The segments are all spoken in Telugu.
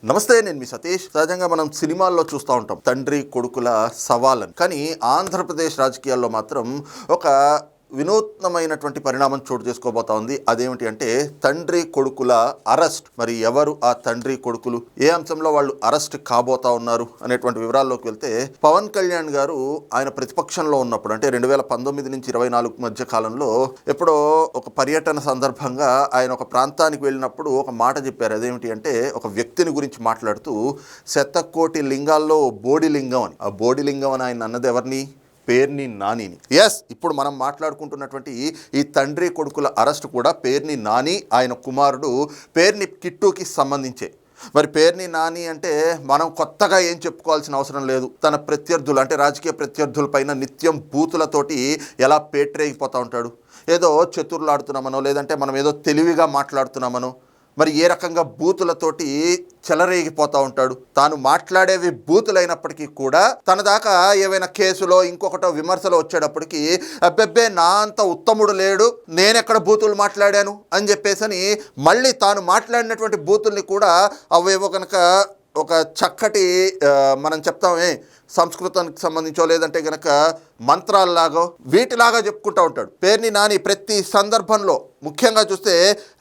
నమస్తే, నేను మీ సతీష్. సహజంగా మనం సినిమాల్లో చూస్తూ ఉంటాం తండ్రి కొడుకుల సవాలని. కానీ ఆంధ్రప్రదేశ్ రాజకీయాల్లో మాత్రం ఒక వినూత్నమైనటువంటి పరిణామం చోటు చేసుకోబోతా ఉంది. అదేమిటి అంటే తండ్రి కొడుకుల అరెస్ట్. మరి ఎవరు ఆ తండ్రి కొడుకులు, ఏ అంశంలో వాళ్ళు అరెస్ట్ కాబోతా ఉన్నారు అనేటువంటి వివరాల్లోకి వెళ్తే, పవన్ కళ్యాణ్ గారు ఆయన ప్రతిపక్షంలో ఉన్నప్పుడు అంటే 2019 నుంచి 24 మధ్య కాలంలో ఎప్పుడో ఒక పర్యటన సందర్భంగా ఆయన ఒక ప్రాంతానికి వెళ్ళినప్పుడు ఒక మాట చెప్పారు. అదేమిటి అంటే ఒక వ్యక్తిని గురించి మాట్లాడుతూ శతకోటి లింగాల్లో బోడి లింగం అని. ఆ బోడి లింగం అని ఆయన అన్నది ఎవరిని? పేర్ని నానిని. ఎస్, ఇప్పుడు మనం మాట్లాడుకుంటున్నటువంటి ఈ తండ్రి కొడుకుల అరెస్ట్ కూడా పేర్ని నాని ఆయన కుమారుడు పేర్ని కిట్టుకి సంబంధించే. మరి పేర్ని నాని అంటే మనం కొత్తగా ఏం చెప్పుకోవాల్సిన అవసరం లేదు. తన ప్రత్యర్థులు అంటే రాజకీయ ప్రత్యర్థుల పైన నిత్యం బూతులతోటి ఎలా పేట్రేగిపోతూ ఉంటాడు. ఏదో చతుర్లాడుతున్నామనో లేదంటే మనం ఏదో తెలివిగా మాట్లాడుతున్నామనో మరి ఏ రకంగా బూతులతోటి చెలరేగిపోతూ ఉంటాడు. తాను మాట్లాడేవి బూతులైనప్పటికీ కూడా తన దాకా ఏవైనా కేసులో ఇంకొకటో విమర్శలు వచ్చేటప్పటికి అబ్బెబ్బే నా అంత ఉత్తముడు లేడు, నేనెక్కడ బూతులు మాట్లాడాను అని చెప్పేసని మళ్ళీ తాను మాట్లాడినటువంటి బూతుల్ని కూడా అవేవో కనుక ఒక చక్కటి మనం చెప్తామే సంస్కృతానికి సంబంధించో లేదంటే కనుక మంత్రాల్లాగో వీటిలాగా చెప్పుకుంటూ ఉంటాడు. పేర్ని నాని ప్రతి సందర్భంలో ముఖ్యంగా చూస్తే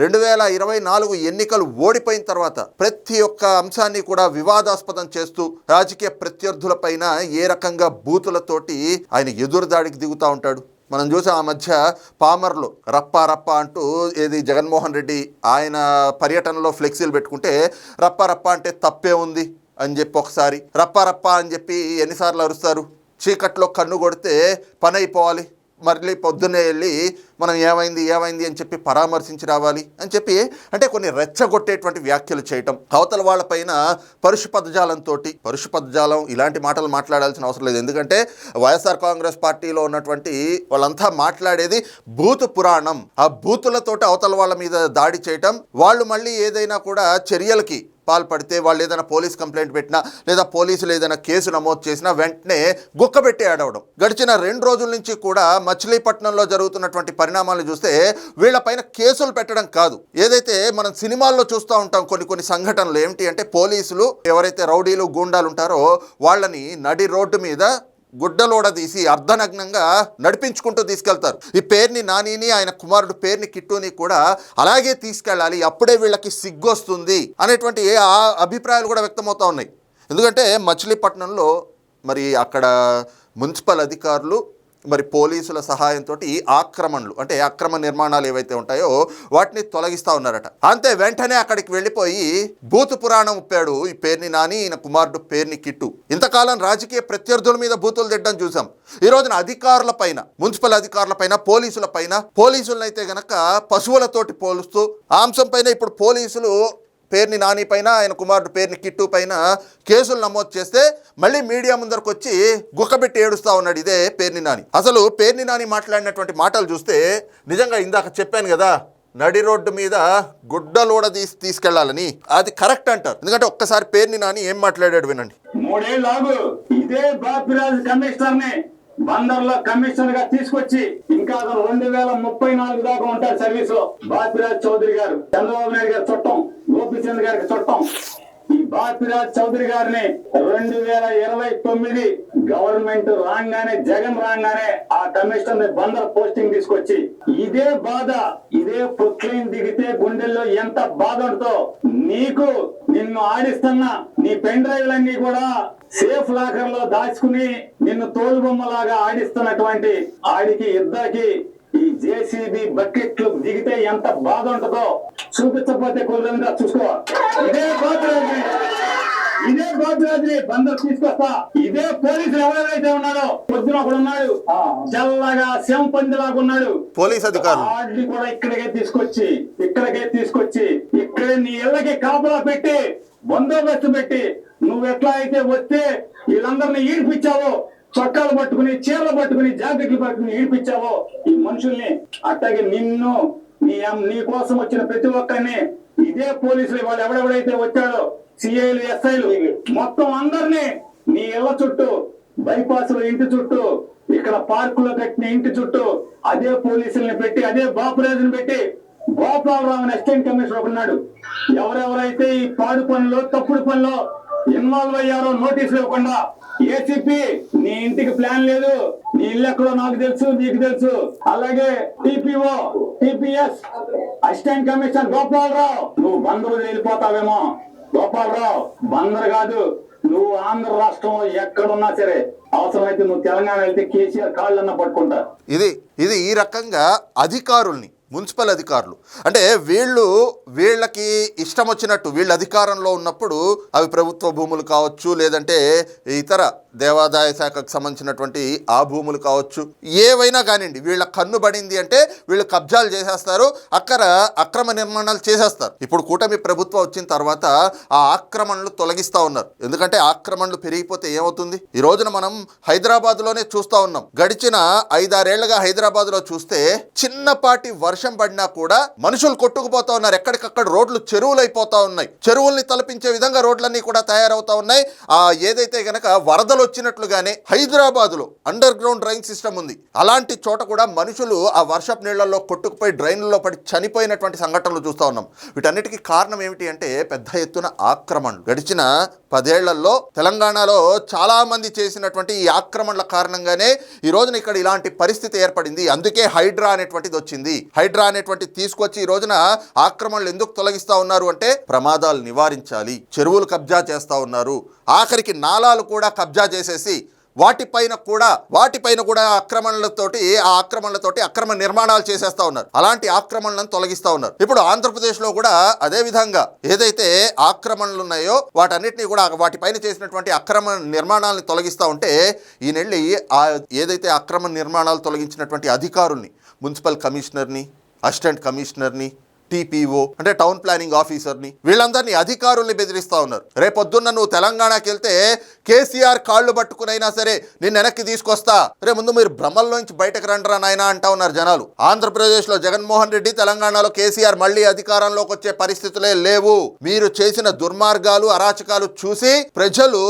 2024 ఎన్నికలు ఓడిపోయిన తర్వాత ప్రతి ఒక్క అంశాన్ని కూడా వివాదాస్పదం చేస్తూ రాజకీయ ప్రత్యర్థుల పైన ఏ రకంగా బూతులతోటి ఆయన ఎదురుదాడికి దిగుతూ ఉంటాడు. మనం చూసాం ఆ మధ్య పామర్లో రప్పా రప్పా అంటూ ఏది జగన్మోహన్ రెడ్డి ఆయన పర్యటనలో ఫ్లెక్సీలు పెట్టుకుంటే రప్పా రప్పా అంటే తప్పే ఉంది అని చెప్పి ఒకసారి, రప్పా రప్పా అని చెప్పి ఎన్నిసార్లు అరుస్తారు. చీకట్లో కన్ను కొడితే పని అయిపోవాలి, మళ్ళీ పొద్దున్నే వెళ్ళి మనం ఏమైంది అని చెప్పి పరామర్శించి రావాలి అని చెప్పి అంటే కొన్ని రెచ్చగొట్టేటువంటి వ్యాఖ్యలు చేయటం, అవతల వాళ్ళపైన పరుష పదజాలం ఇలాంటి మాటలు మాట్లాడాల్సిన అవసరం లేదు. ఎందుకంటే వైఎస్ఆర్ కాంగ్రెస్ పార్టీలో ఉన్నటువంటి వాళ్ళంతా మాట్లాడేది బూతు పురాణం. ఆ బూతులతోటి అవతల వాళ్ళ మీద దాడి చేయటం, వాళ్ళు మళ్ళీ ఏదైనా కూడా చర్యలకి పాల్పడితే వాళ్ళు ఏదైనా పోలీస్ కంప్లైంట్ పెట్టినా లేదా పోలీసులు ఏదైనా కేసు నమోదు చేసినా వెంటనే గుక్కబెట్టి ఆడవడం. గడిచిన 2 రోజుల నుంచి కూడా మచిలీపట్నంలో జరుగుతున్నటువంటి పరిణామాలను చూస్తే వీళ్ళపైన కేసులు పెట్టడం కాదు, ఏదైతే మనం సినిమాల్లో చూస్తూ ఉంటాం కొన్ని సంఘటనలు ఏమిటి అంటే పోలీసులు ఎవరైతే రౌడీలు గూండాలు ఉంటారో వాళ్ళని నడి రోడ్డు మీద గుడ్డలోడ తీసి అర్ధనగ్నంగా నడిపించుకుంటూ తీసుకెళ్తారు. ఈ పేర్ని నానిని ఆయన కుమారుడు పేర్ని కిట్టుని కూడా అలాగే తీసుకెళ్ళాలి, అప్పుడే వీళ్ళకి సిగ్గొస్తుంది అనేటువంటి అభిప్రాయాలు కూడా వ్యక్తమవుతూ ఉన్నాయి. ఎందుకంటే మచిలీపట్నంలో మరి అక్కడ మున్సిపల్ అధికారులు మరి పోలీసుల సహాయంతో ఈ ఆక్రమణలు అంటే అక్రమ నిర్మాణాలు ఏవైతే ఉంటాయో వాటిని తొలగిస్తూ ఉన్నారట. అంతే వెంటనే అక్కడికి వెళ్ళిపోయి బూతు పురాణం ఉప్పాడు ఈ పేర్ని నాని ఈయన కుమారుడు పేర్ని కిట్టు. ఇంతకాలం రాజకీయ ప్రత్యర్థుల మీద బూతులు తిట్టడం చూసాం. ఈ రోజున అధికారుల పైన, మున్సిపల్ అధికారుల పైన, పోలీసుల పైన, పోలీసులనైతే గనక పశువులతోటి పోలుస్తూ ఆ అంశం పైన ఇప్పుడు పోలీసులు పేర్ని నాని పైన ఆయన కుమారుడు పేర్ని కిట్టు పైన కేసులు నమోదు చేస్తే మళ్ళీ మీడియా ముందరకు వచ్చి గుక్కబెట్టి ఏడుస్తూ ఉన్నాడు ఇదే పేర్ని నాని. అసలు పేర్ని నాని మాట్లాడినటువంటి మాటలు చూస్తే నిజంగా ఇందాక చెప్పాను కదా నడి రోడ్డు మీద గుడ్డలోడ తీసుకెళ్లాలని, అది కరెక్ట్ అంటారు. ఎందుకంటే ఒక్కసారి పేర్ని నాని ఏం మాట్లాడాడు వినండి. 3 ఏళ్ళు ఇదే బాపిరాజు కమిషనర్ని బందర్లో కమిషనర్ గా తీసుకొచ్చి ఇంకా 2034 దాకా ఉంటారు సర్వీస్ లో. బాపిరాజ్ చౌదరి గారు చంద్రబాబు నాయుడు గారి చుట్టం, గోపీచంద్ గారికి చుట్టం. ఈ బాపిరాజ్ చౌదరి గారిని 2029 గవర్నమెంట్ రాగానే, జగన్ రాగానే ఆ కమిషనర్ బందర్ పోస్టింగ్ తీసుకొచ్చి ఇదే బాధ, ఇదే ప్రొక్లైన్ దిగితే గుండెల్లో ఎంత బాధ ఉంటుందో నిన్ను ఆడిస్తున్నా నీ పెన్ డ్రైవ్లన్నీ కూడా సేఫ్ లాకర్ లో దాచుకుని నిన్ను తోలుబొమ్మలాగా ఆడిస్తున్నటువంటి ఆడికి ఇద్దరికి ఈ జేసీబీ బకెట్లు దిగితే ఎంత బాధ ఉంటుందో చూపించకపోతే కొద్దిగా చూసుకో. ఇదే బాబురాజుని బందరు తీసుకొస్తా. ఇదే పోలీసులు ఎవరైతే ఉన్నాడో పొద్దున ఒకడు ఉన్నాడు చల్లగా శంపందిలాగా ఉన్నాడు పోలీస్ అధికారులు, వాడిని కూడా ఇక్కడికే తీసుకొచ్చి ఇక్కడే నీ ఇళ్ళకి కాపలా పెట్టి బందోబస్తు పెట్టి నువ్వు ఎట్లా అయితే వస్తే వీళ్ళందరినీ ఈడిపించావో, చొక్కాలు పట్టుకుని, చీరలు పట్టుకుని, జాకెట్లు పట్టుకుని ఈడిపించావో ఈ మనుషుల్ని, అట్లాగే నిన్ను నీ కోసం వచ్చిన ప్రతి ఒక్కరిని ఇదే పోలీసులు వాళ్ళు ఎవడెవడైతే వచ్చాడో సిఐలు, ఎస్ఐలు మొత్తం అందరినీ నీ ఇళ్ల చుట్టూ, బైపాస్ లో ఇంటి చుట్టూ, ఇక్కడ పార్కులో కట్టిన ఇంటి చుట్టూ అదే పోలీసుల్ని పెట్టి, అదే బాపురాజుని పెట్టి గోపాలరావు అసిస్టెంట్ కమిషనర్ ఉన్నాడు. ఎవరెవరైతే ఈ పాడు పనులు తప్పుడు పనులు ఇన్వాల్వ్ అయ్యారో నోటీసులు ఇవ్వకుండా ఏసీపీ నీ ఇంటికి ప్లాన్ లేదు, నీ ఇల్లు ఎక్కడో నాకు తెలుసు, నీకు తెలుసు. అలాగే TPO TPS assistant commissioner Gopalarao, నువ్వు బందరు వెళ్ళిపోతావేమో. గోపాలరావు బందరు కాదు, నువ్వు ఆంధ్ర రాష్ట్రంలో ఎక్కడున్నా సరే అవసరమైతే నువ్వు తెలంగాణ వెళ్తే కేసీఆర్ కాళ్ళన్నా పట్టుకుంటా. ఇది ఈ రకంగా అధికారుల్ని, మున్సిపల్ అధికారులు అంటే వీళ్ళకి ఇష్టం వచ్చినట్టు వీళ్ళు అధికారంలో ఉన్నప్పుడు అవి ప్రభుత్వ భూములు కావచ్చు, లేదంటే ఇతర దేవాదాయ శాఖకు సంబంధించినటువంటి ఆ భూములు కావచ్చు, ఏవైనా కానివ్వండి, వీళ్ళ కన్ను పడింది అంటే వీళ్ళు కబ్జాలు చేసేస్తారు, అక్రమ నిర్మాణాలు చేసేస్తారు. ఇప్పుడు కూటమి ప్రభుత్వం వచ్చిన తర్వాత ఆ ఆక్రమణలు తొలగిస్తూ ఉన్నారు. ఎందుకంటే ఆక్రమణలు పెరిగిపోతే ఏమవుతుంది? ఈ రోజున మనం హైదరాబాద్లోనే చూస్తూ ఉన్నాం. గడిచిన 5-6 ఏళ్లుగా హైదరాబాద్లో చూస్తే చిన్నపాటి వర్షం పడినా కూడా మనుషులు కొట్టుకుపోతా ఉన్నారు. ఎక్కడికక్కడ రోడ్లు చెరువులు అయిపోతా ఉన్నాయి. చెరువుల్ని తలపించే విధంగా రోడ్లన్నీ కూడా తయారవుతా ఉన్నాయి. ఏదైతే గనక వరదలు వచ్చినట్లుగానే హైదరాబాద్లో అండర్ గ్రౌండ్ డ్రైన్ సిస్టమ్ ఉంది. అలాంటి చోట కూడా మనుషులు ఆ వర్షపు నీళ్లలో కొట్టుకుపోయి డ్రైన్లలో పడి చనిపోయినటువంటి సంఘటనలు చూస్తూ ఉన్నాం. వీటన్నిటికీ కారణం ఏమిటి అంటే పెద్ద ఎత్తున ఆక్రమణలు. గడిచిన 10 ఏళ్లలో తెలంగాణలో చాలా మంది చేసినటువంటి ఈ ఆక్రమణల కారణంగానే ఈ రోజున ఇక్కడ ఇలాంటి పరిస్థితి ఏర్పడింది. అందుకే హైడ్రా అనేటువంటిది వచ్చింది. హైడ్రా అనేటువంటిది తీసుకొచ్చి ఈ రోజున ఆక్రమణలు ఎందుకు తొలగిస్తా ఉన్నారు అంటే ప్రమాదాలు నివారించాలి. చెరువులు కబ్జా చేస్తా ఉన్నారు, ఆఖరికి నాలాలు కూడా కబ్జా చేసేసి వాటిపైన కూడా ఆక్రమణలతోటి అక్రమ నిర్మాణాలు చేసేస్తా ఉన్నారు. అలాంటి ఆక్రమణలను తొలగిస్తా ఉన్నారు. ఇప్పుడు ఆంధ్రప్రదేశ్లో కూడా అదే విధంగా ఏదైతే ఆక్రమణలు ఉన్నాయో వాటన్నిటిని కూడా వాటిపైన చేసినటువంటి అక్రమ నిర్మాణాలను తొలగిస్తూ ఉంటే ఈయనెళ్ళి ఏదైతే అక్రమ నిర్మాణాలు తొలగించినటువంటి అధికారుల్ని, మున్సిపల్ కమిషనర్ని, అసిస్టెంట్ కమిషనర్ని, టీపీఓ అంటే టౌన్ ప్లానింగ్ ఆఫీసర్ని, వీళ్ళందరినీ అధికారుల్ని బెదిరిస్తా ఉన్నారు. రేపొద్దున్న నువ్వు తెలంగాణకి వెళ్తే కేసీఆర్ కాళ్ళు పట్టుకునైనా సరే నేను వెనక్కి తీసుకొస్తా, రే ముందు మీరు భ్రమల్లోంచి బయటకు రండిరా నాయనా అంటా ఉన్నారు జనాలు. ఆంధ్రప్రదేశ్లో జగన్మోహన్ రెడ్డి, తెలంగాణలో కేసీఆర్ మళ్ళీ అధికారంలోకి వచ్చే పరిస్థితులే లేవు. మీరు చేసిన దుర్మార్గాలు, అరాచకాలు చూసి ప్రజలు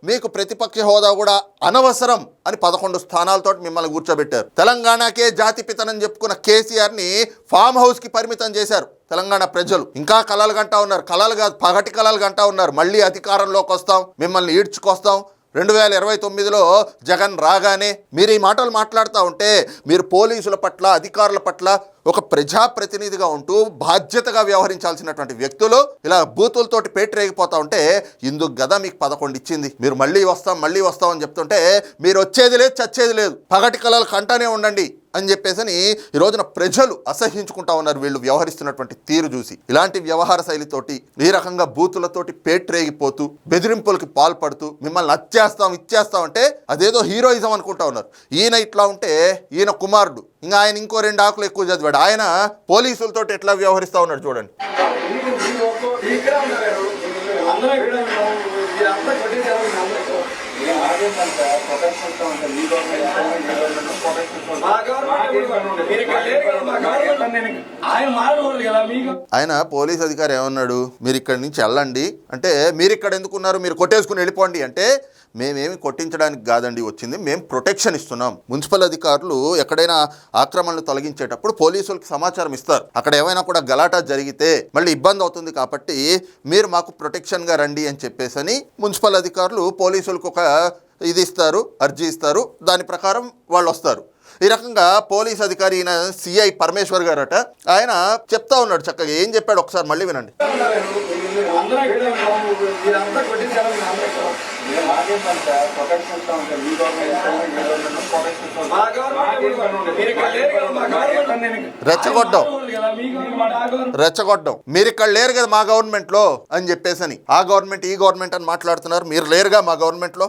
మీకు ప్రతిపక్ష హోదా కూడా అనవసరం అని 11 స్థానాలతో మిమ్మల్ని కూర్చోబెట్టారు. తెలంగాణకే జాతిపితనని చెప్పుకున్న కేసీఆర్ని ఫామ్ హౌస్కి పరిమితం చేశారు తెలంగాణ ప్రజలు. ఇంకా కలలు గంటా ఉన్నారు, కలలు కాదు పగటి కలలు గంటా ఉన్నారు. మళ్ళీ అధికారంలోకి వస్తాం, మిమ్మల్ని ఈడ్చుకొస్తాం. 2029లో జగన్ రాగానే మీరు ఈ మాటలు మాట్లాడుతూ ఉంటే మీరు పోలీసుల పట్ల, అధికారుల పట్ల ఒక ప్రజాప్రతినిధిగా ఉంటూ బాధ్యతగా వ్యవహరించాల్సినటువంటి వ్యక్తులు ఇలా బూతులతోటి పేటరేగిపోతా ఉంటే ఇందుకు గదా మీకు 11 ఇచ్చింది. మీరు మళ్ళీ వస్తాం అని చెప్తుంటే మీరు వచ్చేది లేదు, చచ్చేది లేదు, పగటి కలలు కంటానే ఉండండి అని చెప్పేసి ఈ రోజున ప్రజలు అసహ్యించుకుంటా ఉన్నారు వీళ్ళు వ్యవహరిస్తున్నటువంటి తీరు చూసి. ఇలాంటి వ్యవహార శైలితోటి ఈ రకంగా బూతులతోటి పేట్రేగిపోతూ బెదిరింపులకి పాల్పడుతూ మిమ్మల్ని ఇచ్చేస్తాం అంటే అదేదో హీరోయిజం అనుకుంటా ఉన్నారు. ఈయన ఇట్లా ఉంటే ఈయన కుమారుడు ఇంకా ఆయన ఇంకో 2 ఆకులు ఎక్కువ చదివాడు. ఆయన పోలీసులతో ఎట్లా వ్యవహరిస్తా ఉన్నాడు చూడండి. ఆయన పోలీస్ అధికారి ఏమన్నాడు, మీరు ఇక్కడి నుంచి వెళ్ళండి అంటే మీరు ఇక్కడ ఎందుకున్నారు, మీరు కొట్టేసుకుని వెళ్ళిపోండి అంటే మేమేమి కొట్టించడానికి కాదండి వచ్చింది, మేము ప్రొటెక్షన్ ఇస్తున్నాం. మున్సిపల్ అధికారులు ఎక్కడైనా ఆక్రమణలు తొలగించేటప్పుడు పోలీసులకు సమాచారం ఇస్తారు. అక్కడ ఏమైనా కూడా గలాటా జరిగితే మళ్ళీ ఇబ్బంది అవుతుంది కాబట్టి మీరు మాకు ప్రొటెక్షన్గా రండి అని చెప్పేసి మున్సిపల్ అధికారులు పోలీసులకు ఒక ఇది ఇస్తారు, అర్జీ ఇస్తారు, దాని ప్రకారం వాళ్ళు వస్తారు. ఈ రకంగా పోలీస్ అధికారి ఈయన సిఐ పరమేశ్వర్ గారట, ఆయన చెప్తా ఉన్నాడు చక్కగా. ఏం చెప్పాడు ఒకసారి మళ్ళీ వినండి. రెచ్చగొట్టం మీరు ఇక్కడ లేరు కదా మా గవర్నమెంట్ లో అని చెప్పేసి ఆ గవర్నమెంట్ ఈ గవర్నమెంట్ అని మాట్లాడుతున్నారు. మీరు లేరుగా మా గవర్నమెంట్ లో.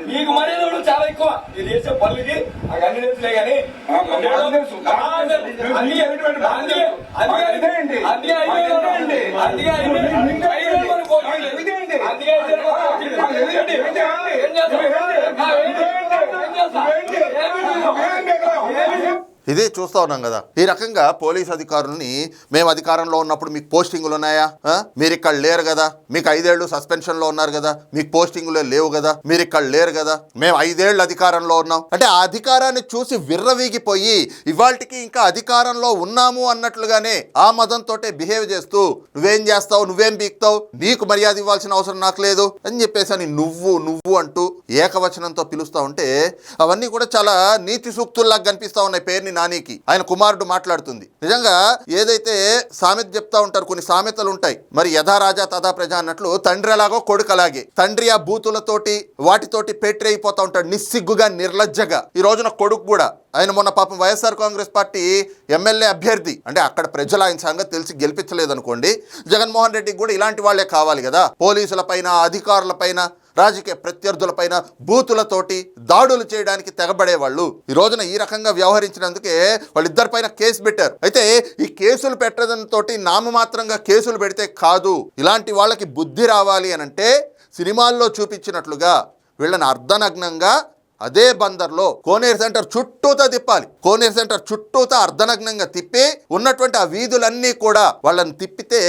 నీకు మర్యాద చాలా ఎక్కువ. ఈ దేశం పల్లికి అన్ని తెలుసులే కానీ అందుకే అందుకే ఏం చేస్తా ఇదే చూస్తా ఉన్నాం కదా. ఈ రకంగా పోలీస్ అధికారుల్ని మేము అధికారంలో ఉన్నప్పుడు మీకు పోస్టింగులు ఉన్నాయా, మీరు ఇక్కడ లేరు కదా, మీకు 5 ఏళ్ళు సస్పెన్షన్లో ఉన్నారు కదా, మీకు పోస్టింగులే లేవు కదా, మీరు ఇక్కడ లేరు కదా, మేము 5 ఏళ్ళు అధికారంలో ఉన్నాం అంటే ఆ అధికారాన్ని చూసి విర్రవీగిపోయి ఇవాళకి ఇంకా అధికారంలో ఉన్నాము అన్నట్లుగానే ఆ మదంతో బిహేవ్ చేస్తూ నువ్వేం చేస్తావు, నువ్వేం బీక్తావు, నీకు మర్యాద ఇవ్వాల్సిన అవసరం నాకు లేదు అని చెప్పేసి అని నువ్వు అంటూ ఏకవచనంతో పిలుస్తూ ఉంటే అవన్నీ కూడా చాలా నీతి సూక్తుల్లాగా కనిపిస్తూ ఉన్నాయి. పేరుని నానికి ఆయన కుమారుడు మాట్లాడుతుంది. నిజంగా ఏదైతే సామెత చెప్తా ఉంటారు, కొన్ని సామెతలు ఉంటాయి, మరి యథా రాజా తథా ప్రజ అన్నట్లు తండ్రి ఎలాగో కొడుకు అలాగే. తండ్రి ఆ బూతులతోటి వాటితోటి పేట్రి అయిపోతా ఉంటాడు నిస్సిగ్గుగా, నిర్లజ్జగా. ఈ రోజున కొడుకు కూడా ఆయన మొన్న పాపం వైఎస్ఆర్ కాంగ్రెస్ పార్టీ ఎమ్మెల్యే అభ్యర్థి అంటే అక్కడ ప్రజలు ఆయన సంగతి తెలిసి గెలిపించలేదనుకోండి, జగన్మోహన్ రెడ్డికి కూడా ఇలాంటి వాళ్లే కావాలి కదా. పోలీసుల పైన, అధికారుల పైన, రాజకీయ ప్రత్యర్థులపైన బూతులతోటి దాడులు చేయడానికి తెగబడేవాళ్ళు ఈ రోజున ఈ రకంగా వ్యవహరించినందుకే వాళ్ళిద్దరిపైన కేసు పెట్టారు. అయితే ఈ కేసులు పెట్టడంతో నామమాత్రంగా కేసులు పెడితే కాదు, ఇలాంటి వాళ్ళకి బుద్ధి రావాలి అనంటే సినిమాల్లో చూపించినట్లుగా వీళ్ళని అర్ధనగ్నంగా అదే బందర్లో కోనేరు సెంటర్ చుట్టూతా తిప్పాలి. కోనేరు సెంటర్ చుట్టూతా అర్ధనగ్నంగా తిప్పి ఉన్నటువంటి ఆ వీధులన్నీ కూడా వాళ్ళని తిప్పితే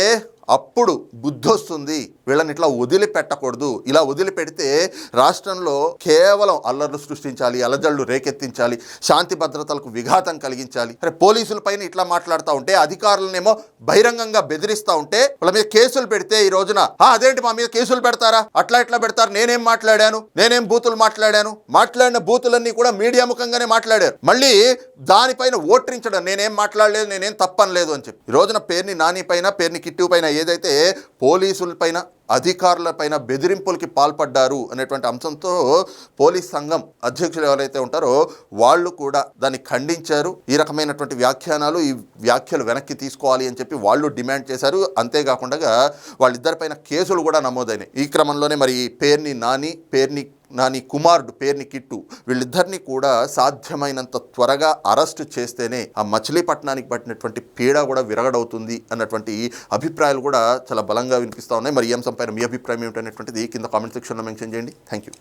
అప్పుడు బుద్ధి వస్తుంది. వీళ్ళని ఇట్లా వదిలిపెట్టకూడదు. ఇలా వదిలిపెడితే రాష్ట్రంలో కేవలం అల్లర్లు సృష్టించాలి, అలజడులు రేకెత్తించాలి, శాంతి భద్రతలకు విఘాతం కలిగించాలి. అరే పోలీసుల పైన ఇట్లా మాట్లాడుతూ ఉంటే, అధికారులనేమో బహిరంగంగా బెదిరిస్తూ ఉంటే వాళ్ళ మీద కేసులు పెడితే ఈ రోజున అదేంటి మా మీద కేసులు పెడతారా, అట్లా ఎట్లా పెడతారు, నేనేం మాట్లాడాను, నేనేం బూతులు మాట్లాడిన బూతులన్నీ కూడా మీడియా ముఖంగానే మాట్లాడారు. మళ్ళీ దానిపైన ఓట్రించడం, నేనేం మాట్లాడలేదు, నేనేం తప్పనలేదు అని చెప్పి ఈ రోజున పేరుని నాని పైన, పేరుని కిట్టు పైన ఏదైతే పోలీసుల పైన, అధికారుల పైన బెదిరింపులకి పాల్పడ్డారు అనేటువంటి అంశంతో పోలీస్ సంఘం అధ్యక్షులు ఎవరైతే ఉంటారో వాళ్ళు కూడా దాన్ని ఖండించారు. ఈ రకమైనటువంటి ఈ వ్యాఖ్యలు వెనక్కి తీసుకోవాలి అని చెప్పి వాళ్ళు డిమాండ్ చేశారు. అంతేకాకుండా వాళ్ళిద్దరిపైన కేసులు కూడా నమోదైనాయి. ఈ క్రమంలోనే మరి పేర్ని నాని కుమారుడు పేర్ని కిట్టు వీళ్ళిద్దరినీ కూడా సాధ్యమైనంత త్వరగా అరెస్టు చేస్తేనే ఆ మచిలీపట్నానికి పట్టినటువంటి పీడ కూడా విరగడవుతుంది అన్నటువంటి అభిప్రాయాలు కూడా చాలా బలంగా వినిపిస్తూ ఉన్నాయి. మరి ఈ అంశంపైన మీ అభిప్రాయం ఏమిటనేటువంటిది కింద కామెంట్ సెక్షన్లో మెన్షన్ చేయండి. Thank you.